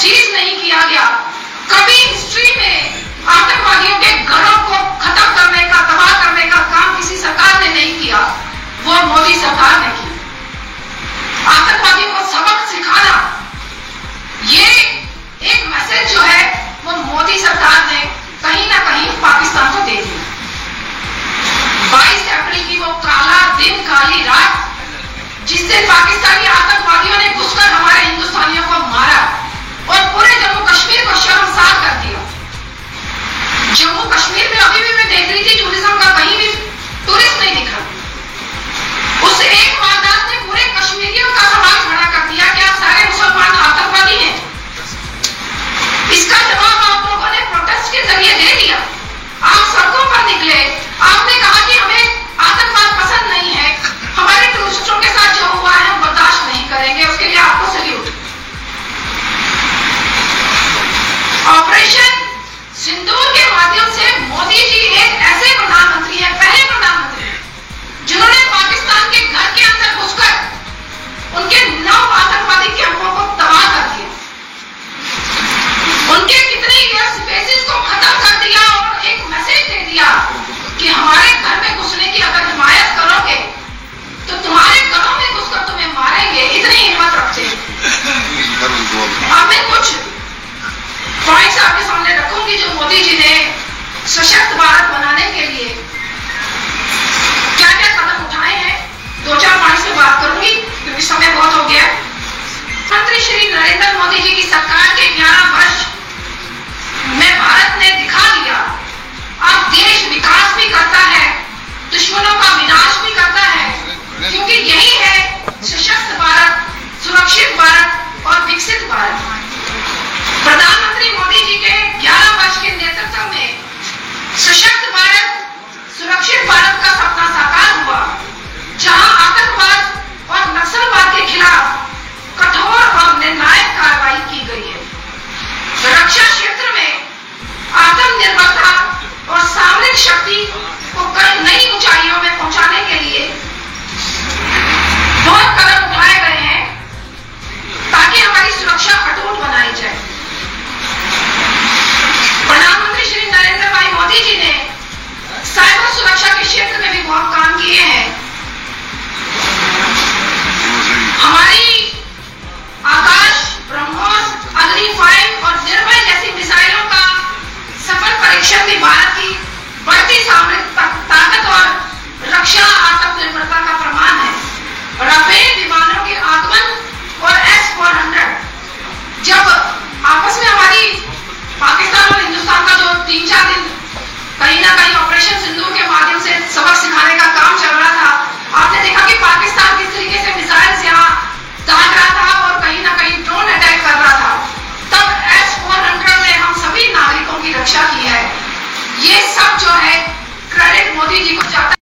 Seize नहीं किया गया, कभी हिस्ट्री में आतंकवादियों के घरों को खत्म करने का, तबाह करने का काम किसी सरकार ने नहीं किया, वो मोदी सरकार ने की। आतंकवादियों को सबक सिखाना, ये एक मैसेज जो है वो मोदी सरकार ने कहीं ना कहीं पाकिस्तान को दे दिया। 22 अप्रैल की वो काला दिन, काली रात, जिस दिन पाकिस्तानी आतंकवादियों ने घुसकर हमारे हिंदुस्तानियों को मारा और पूरे जम्मू कश्मीर को शर्मसार कर दिया। जम्मू कश्मीर में अभी भी मैं देख रही थी, टूरिज्म का कहीं भी टूरिस्ट नहीं दिख रहा। उस एक वारदात ने पूरे कश्मीरियों का सवाल खड़ा कर दिया कि आप सारे मुसलमान आतंकवादी हैं। इसका जवाब आप लोगों ने प्रोटेस्ट के जरिए दे दिया। आप सड़कों पर निकले, आपने कहा कि हमें आतंकवाद पसंद नहीं है, हमारे टूरिस्टों के साथ जो हुआ है हम बर्दाश्त नहीं करेंगे, उसके लिए आपको सल्यूट। ऑपरेशन सिंदूर के माध्यम से मोदी जी एक ऐसे प्रधानमंत्री हैं, पहले प्रधानमंत्री जिन्होंने पाकिस्तान के घर के अंदर घुसकर उनके 9 आतंकवादी कैंपों को तबाह कर दिया, उनके कितने एयर स्पेसेस को खत्म कर दिया और एक मैसेज दे दिया कि हमारे घर में घुसने की अगर हिमायत करोगे तो तुम्हारे घरों में घुसकर तुम्हें मारेंगे। इतनी हिम्मत रखते हैं। अब मैं कुछ पॉइंट्स आपके सामने रखूंगी जो मोदी जी ने सशक्त भारत बनाने के लिए